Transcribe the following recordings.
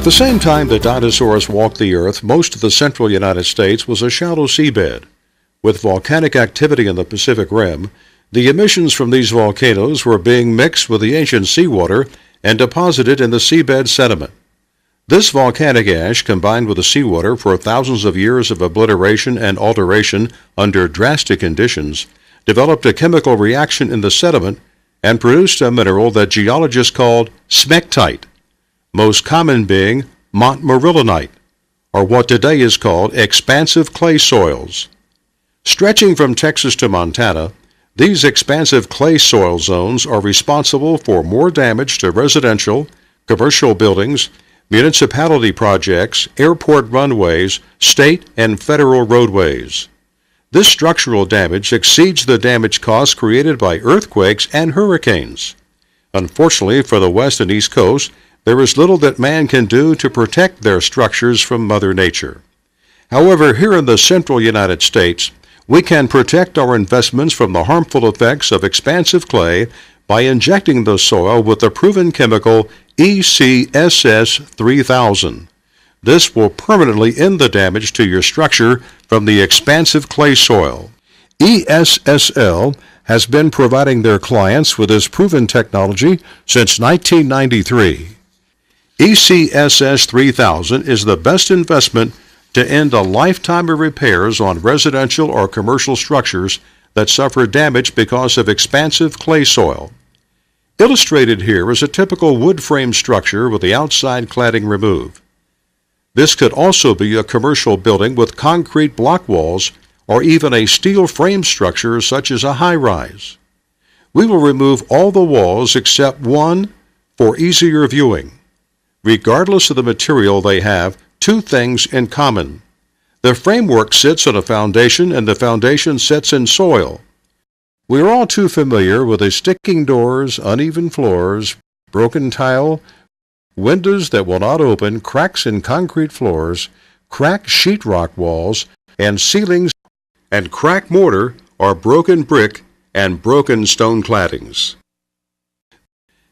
the same time that dinosaurs walked the earth, most of the central United States was a shallow seabed. With volcanic activity in the Pacific Rim, the emissions from these volcanoes were being mixed with the ancient seawater and deposited in the seabed sediment. This volcanic ash, combined with the seawater for thousands of years of obliteration and alteration under drastic conditions, developed a chemical reaction in the sediment and produced a mineral that geologists called smectite, most common being montmorillonite, or what today is called expansive clay soils. Stretching from Texas to Montana, these expansive clay soil zones are responsible for more damage to residential, commercial buildings, municipality projects, airport runways, state and federal roadways. This structural damage exceeds the damage costs created by earthquakes and hurricanes. Unfortunately for the West and East Coast, there is little that man can do to protect their structures from Mother Nature. However, here in the central United States, we can protect our investments from the harmful effects of expansive clay by injecting the soil with the proven chemical ESSL 3000. This will permanently end the damage to your structure from the expansive clay soil. ESSL has been providing their clients with this proven technology since 1993. ESSL 3000 is the best investment to end a lifetime of repairs on residential or commercial structures that suffer damage because of expansive clay soil. Illustrated here is a typical wood frame structure with the outside cladding removed. This could also be a commercial building with concrete block walls or even a steel frame structure such as a high-rise. We will remove all the walls except one for easier viewing. Regardless of the material, they have two things in common. The framework sits on a foundation and the foundation sits in soil. We are all too familiar with the sticking doors, uneven floors, broken tile, windows that will not open, cracks in concrete floors, cracked sheetrock walls, and ceilings, and cracked mortar or broken brick and broken stone claddings.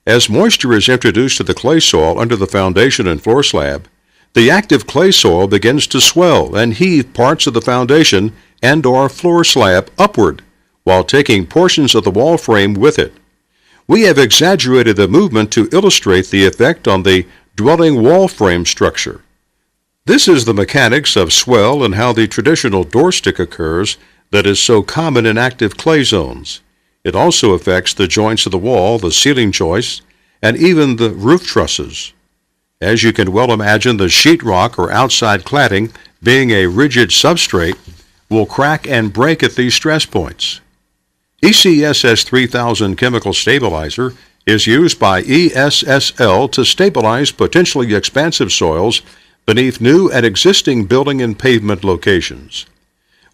As moisture is introduced to the clay soil under the foundation and floor slab, the active clay soil begins to swell and heave parts of the foundation and/or floor slab upward, while taking portions of the wall frame with it. We have exaggerated the movement to illustrate the effect on the dwelling wall frame structure. This is the mechanics of swell and how the traditional door stick occurs that is so common in active clay zones. It also affects the joints of the wall, the ceiling joists, and even the roof trusses. As you can well imagine, the sheetrock or outside cladding, being a rigid substrate, will crack and break at these stress points. ESSL 3000 chemical stabilizer is used by ESSL to stabilize potentially expansive soils beneath new and existing building and pavement locations.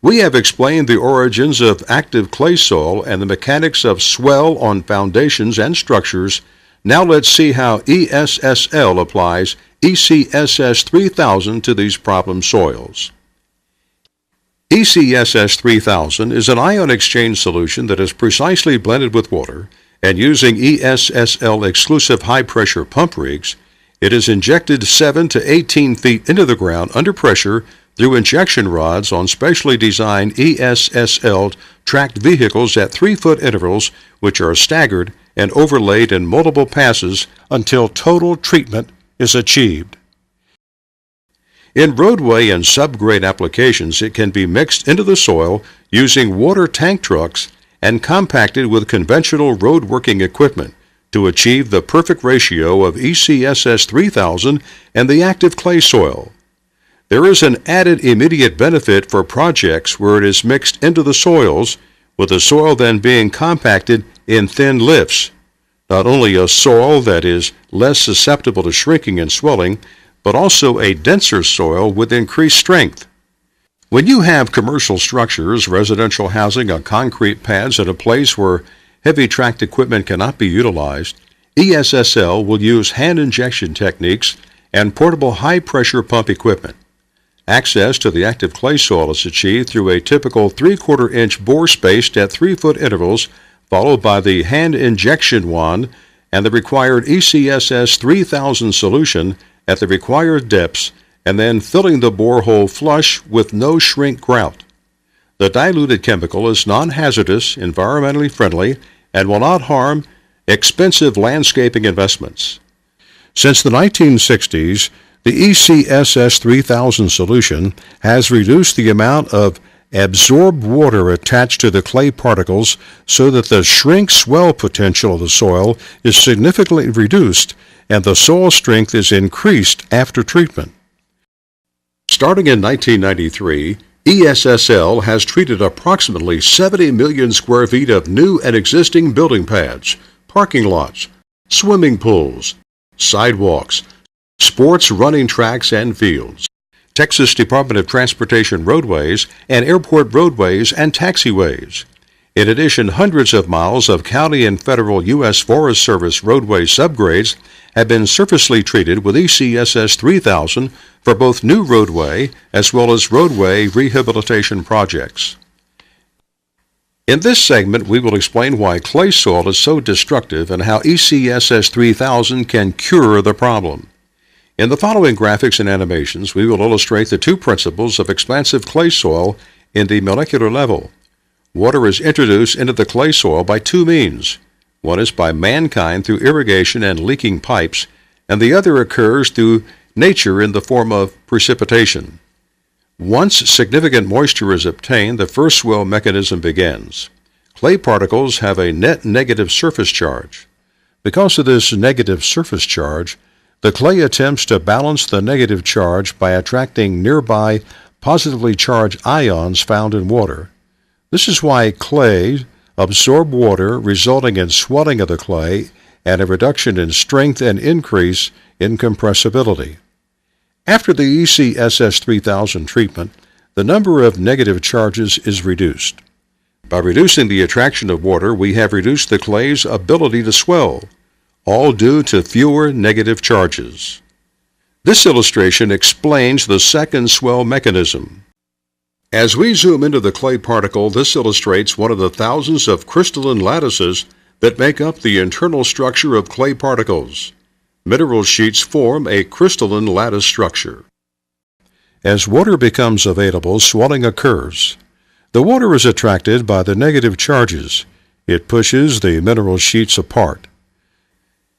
We have explained the origins of active clay soil and the mechanics of swell on foundations and structures. Now let's see how ESSL applies ESSL 3000 to these problem soils. ESSL 3000 is an ion exchange solution that is precisely blended with water, and using ESSL exclusive high-pressure pump rigs, it is injected 7 to 18 feet into the ground under pressure through injection rods on specially designed ESSL tracked vehicles at 3-foot intervals, which are staggered and overlaid in multiple passes until total treatment is achieved. In roadway and subgrade applications, it can be mixed into the soil using water tank trucks and compacted with conventional road working equipment to achieve the perfect ratio of ESSL 3000 and the active clay soil. There is an added immediate benefit for projects where it is mixed into the soils, with the soil then being compacted in thin lifts. Not only a soil that is less susceptible to shrinking and swelling, but also a denser soil with increased strength. When you have commercial structures, residential housing on concrete pads at a place where heavy tracked equipment cannot be utilized, ESSL will use hand injection techniques and portable high-pressure pump equipment. Access to the active clay soil is achieved through a typical 3/4 inch bore spaced at 3-foot intervals, followed by the hand injection wand and the required ESSL 3000 solution at the required depths and then filling the borehole flush with no shrink grout. The diluted chemical is non-hazardous, environmentally friendly, and will not harm expensive landscaping investments. Since the 1960s, the ESSL 3000 solution has reduced the amount of absorbed water attached to the clay particles so that the shrink-swell potential of the soil is significantly reduced and the soil strength is increased after treatment. Starting in 1993, ESSL has treated approximately 70 million square feet of new and existing building pads, parking lots, swimming pools, sidewalks, sports running tracks and fields, Texas Department of Transportation roadways, and airport roadways and taxiways. In addition, hundreds of miles of county and federal U.S. Forest Service roadway subgrades have been surfacely treated with ESSL 3000 for both new roadway as well as roadway rehabilitation projects. In this segment, we will explain why clay soil is so destructive and how ESSL 3000 can cure the problem. In the following graphics and animations, we will illustrate the two principles of expansive clay soil in the molecular level. Water is introduced into the clay soil by two means. One is by mankind through irrigation and leaking pipes, and the other occurs through nature in the form of precipitation. Once significant moisture is obtained, the first swell mechanism begins. Clay particles have a net negative surface charge. Because of this negative surface charge, the clay attempts to balance the negative charge by attracting nearby positively charged ions found in water. This is why clay absorbs water, resulting in swelling of the clay and a reduction in strength and increase in compressibility. After the ESSL 3000 treatment, the number of negative charges is reduced. By reducing the attraction of water, we have reduced the clay's ability to swell, all due to fewer negative charges. This illustration explains the second swell mechanism. As we zoom into the clay particle, this illustrates one of the thousands of crystalline lattices that make up the internal structure of clay particles. Mineral sheets form a crystalline lattice structure. As water becomes available, swelling occurs. The water is attracted by the negative charges. It pushes the mineral sheets apart.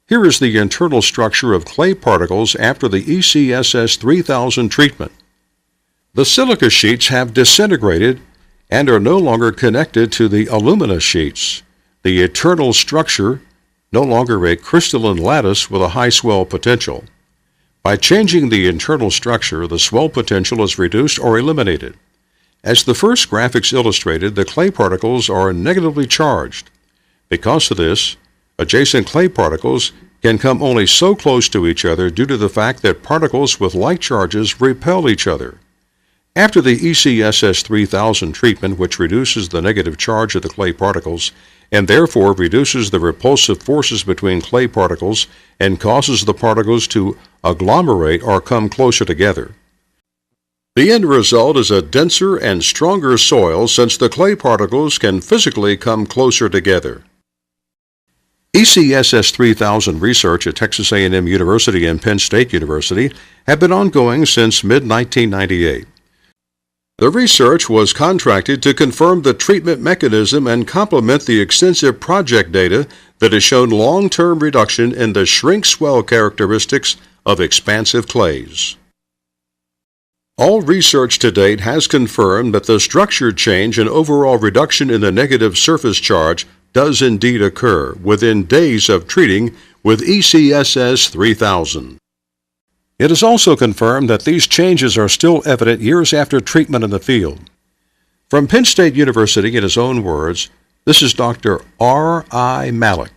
Here is the internal structure of clay particles after the ESSL 3000 treatment. The silica sheets have disintegrated and are no longer connected to the alumina sheets. The internal structure no longer a crystalline lattice with a high swell potential. By changing the internal structure, the swell potential is reduced or eliminated. As the first graphics illustrated, the clay particles are negatively charged. Because of this, adjacent clay particles can come only so close to each other due to the fact that particles with like charges repel each other. After the ESSL 3000 treatment, which reduces the negative charge of the clay particles and therefore reduces the repulsive forces between clay particles and causes the particles to agglomerate or come closer together. The end result is a denser and stronger soil since the clay particles can physically come closer together. ESSL 3000 research at Texas A&M University and Penn State University have been ongoing since mid-1998. The research was contracted to confirm the treatment mechanism and complement the extensive project data that has shown long-term reduction in the shrink-swell characteristics of expansive clays. All research to date has confirmed that the structure change and overall reduction in the negative surface charge does indeed occur within days of treating with ESSL 3000. It is also confirmed that these changes are still evident years after treatment in the field. From Penn State University, in his own words, this is Dr. R.I. Malik.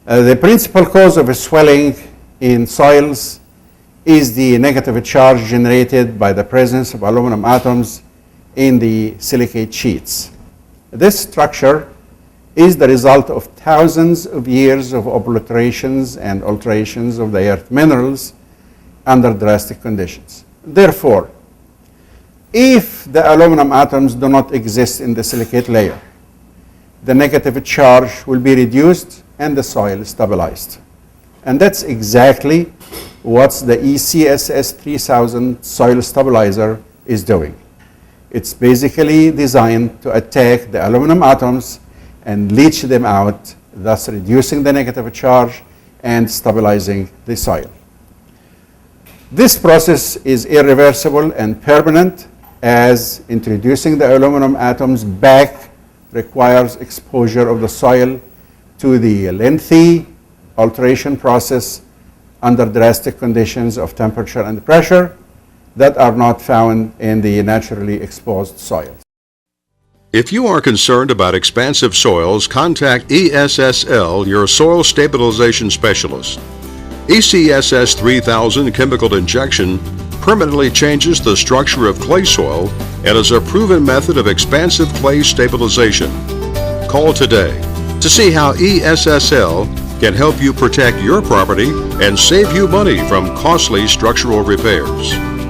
The principal cause of swelling in soils is the negative charge generated by the presence of aluminum atoms in the silicate sheets. This structure is the result of thousands of years of obliterations and alterations of the earth minerals under drastic conditions. Therefore, if the aluminum atoms do not exist in the silicate layer, the negative charge will be reduced and the soil stabilized. And that's exactly what the ECSS 3000 soil stabilizer is doing. It's basically designed to attack the aluminum atoms and leach them out, thus reducing the negative charge and stabilizing the soil. This process is irreversible and permanent, as introducing the aluminum atoms back requires exposure of the soil to the lengthy alteration process under drastic conditions of temperature and pressure that are not found in the naturally exposed soils. If you are concerned about expansive soils, contact ESSL, your soil stabilization specialist. ECSS 3000 chemical injection permanently changes the structure of clay soil and is a proven method of expansive clay stabilization. Call today to see how ESSL can help you protect your property and save you money from costly structural repairs.